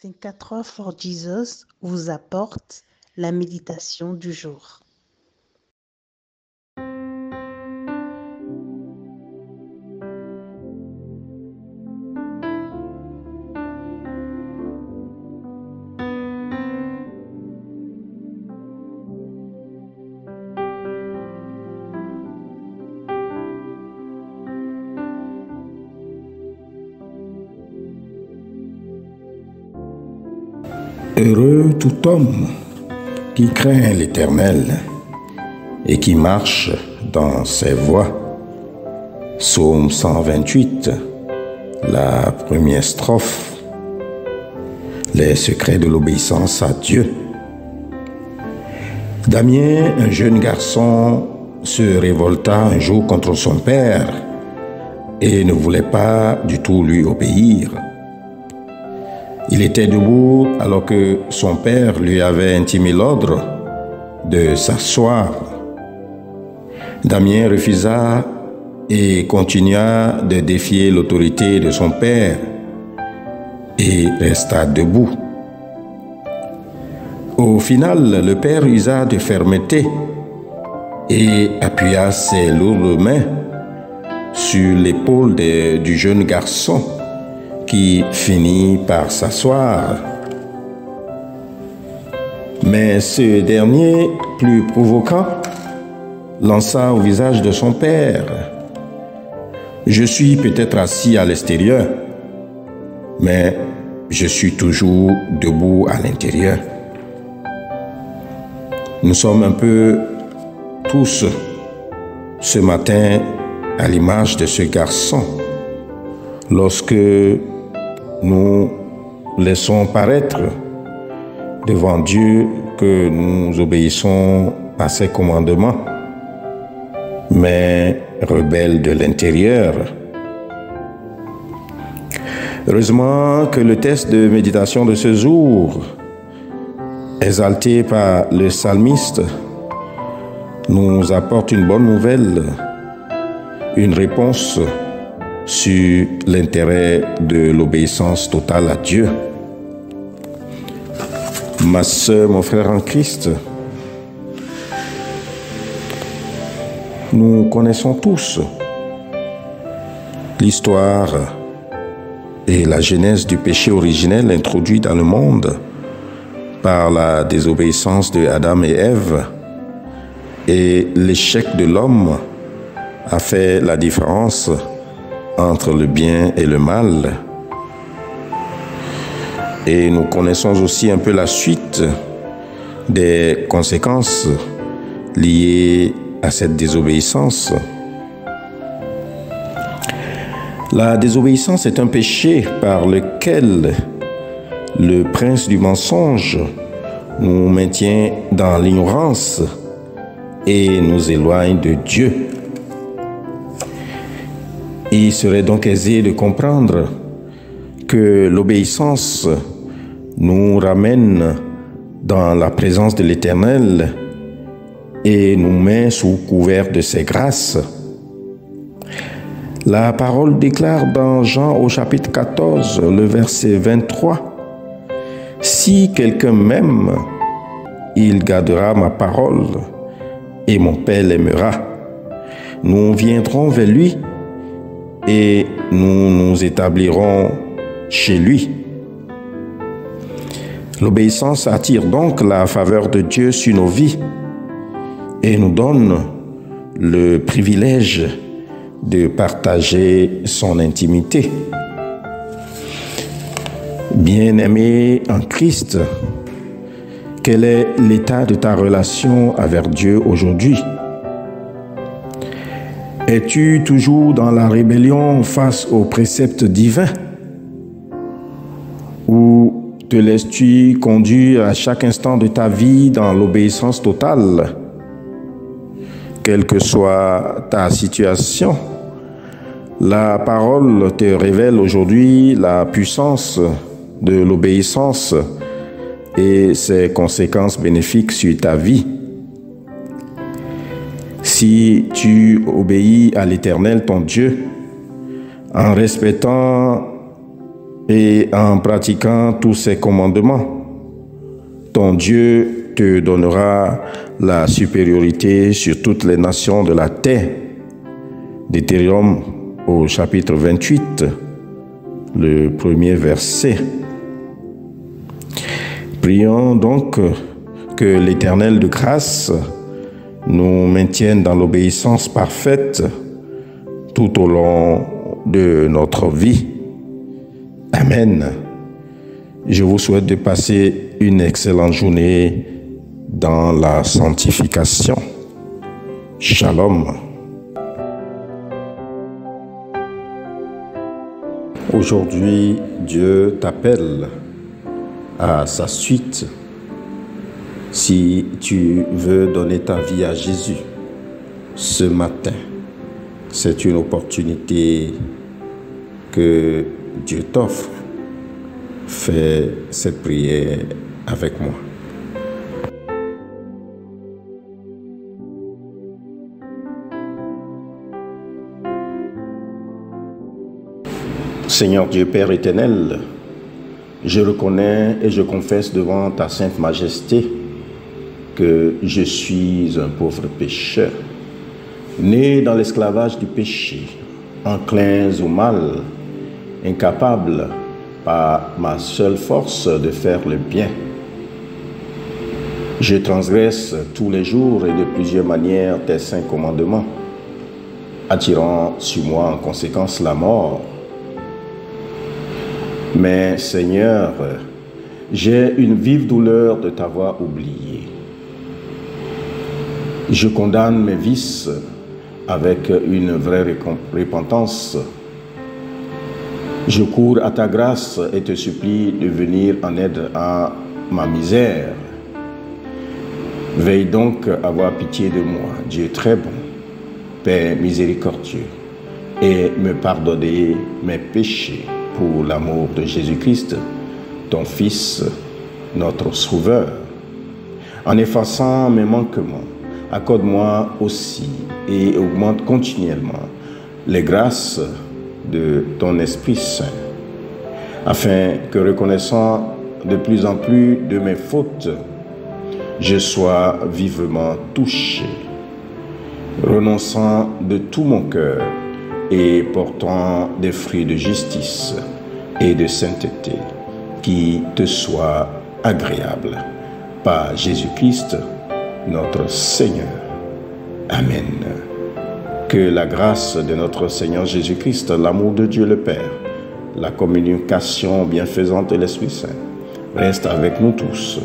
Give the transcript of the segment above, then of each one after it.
Think 4 for Jesus vous apporte la méditation du jour. Heureux tout homme qui craint l'Éternel et qui marche dans ses voies. Psaume 128, la première strophe. Les secrets de l'obéissance à Dieu. Damien, un jeune garçon, se révolta un jour contre son père et ne voulait pas du tout lui obéir. Il était debout alors que son père lui avait intimé l'ordre de s'asseoir. Damien refusa et continua de défier l'autorité de son père et resta debout. Au final, le père usa de fermeté et appuya ses lourdes mains sur l'épaule du jeune garçon qui finit par s'asseoir. Mais ce dernier, plus provoquant, lança au visage de son père: « Je suis peut-être assis à l'extérieur, mais je suis toujours debout à l'intérieur. » Nous sommes un peu tous ce matin à l'image de ce garçon. Lorsque nous laissons paraître devant Dieu que nous obéissons à ses commandements, mais rebelles de l'intérieur. Heureusement que le texte de méditation de ce jour, exalté par le psalmiste, nous apporte une bonne nouvelle, une réponse sur l'intérêt de l'obéissance totale à Dieu. Ma sœur, mon frère en Christ, nous connaissons tous l'histoire et la genèse du péché originel introduit dans le monde par la désobéissance de Adam et Ève, et l'échec de l'homme a fait la différence entre le bien et le mal. Et nous connaissons aussi un peu la suite des conséquences liées à cette désobéissance. La désobéissance est un péché par lequel le prince du mensonge nous maintient dans l'ignorance et nous éloigne de Dieu. Il serait donc aisé de comprendre que l'obéissance nous ramène dans la présence de l'Éternel et nous met sous couvert de ses grâces. La parole déclare dans Jean au chapitre 14, le verset 23, « Si quelqu'un m'aime, il gardera ma parole et mon Père l'aimera. Nous viendrons vers lui et nous nous établirons chez lui. » L'obéissance attire donc la faveur de Dieu sur nos vies et nous donne le privilège de partager son intimité. Bien-aimé en Christ, quel est l'état de ta relation avec Dieu aujourd'hui? Es-tu toujours dans la rébellion face aux préceptes divins? Ou te laisses-tu conduire à chaque instant de ta vie dans l'obéissance totale? Quelle que soit ta situation, la parole te révèle aujourd'hui la puissance de l'obéissance et ses conséquences bénéfiques sur ta vie. Si tu obéis à l'Éternel ton Dieu, en respectant et en pratiquant tous ses commandements, ton Dieu te donnera la supériorité sur toutes les nations de la terre. Deutéronome au chapitre 28, le premier verset. Prions donc que l'Éternel de grâce nous maintienne dans l'obéissance parfaite tout au long de notre vie. Amen. Je vous souhaite de passer une excellente journée dans la sanctification. Shalom. Aujourd'hui, Dieu t'appelle à sa suite. Si tu veux donner ta vie à Jésus ce matin, c'est une opportunité que Dieu t'offre. Fais cette prière avec moi. Seigneur Dieu Père éternel, je reconnais et je confesse devant ta sainte majesté que je suis un pauvre pécheur, né dans l'esclavage du péché, enclin au mal, incapable par ma seule force de faire le bien. Je transgresse tous les jours et de plusieurs manières tes saints commandements, attirant sur moi en conséquence la mort. Mais Seigneur, j'ai une vive douleur de t'avoir oublié. Je condamne mes vices avec une vraie repentance. Je cours à ta grâce et te supplie de venir en aide à ma misère. Veille donc à avoir pitié de moi, Dieu très bon, Père miséricordieux, et me pardonner mes péchés pour l'amour de Jésus-Christ, ton Fils, notre Sauveur. En effaçant mes manquements, accorde-moi aussi et augmente continuellement les grâces de ton Esprit Saint, afin que, reconnaissant de plus en plus de mes fautes, je sois vivement touché, renonçant de tout mon cœur et portant des fruits de justice et de sainteté qui te soient agréables. Par Jésus-Christ, notre Seigneur. Amen. Que la grâce de notre Seigneur Jésus-Christ, l'amour de Dieu le Père, la communication bienfaisante de l'Esprit Saint reste avec nous tous,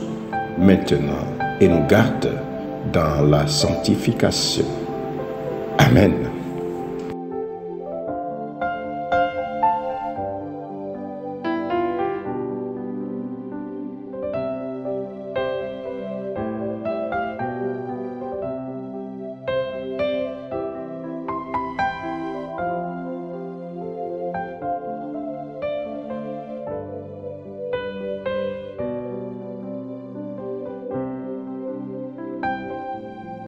maintenant, et nous garde dans la sanctification. Amen.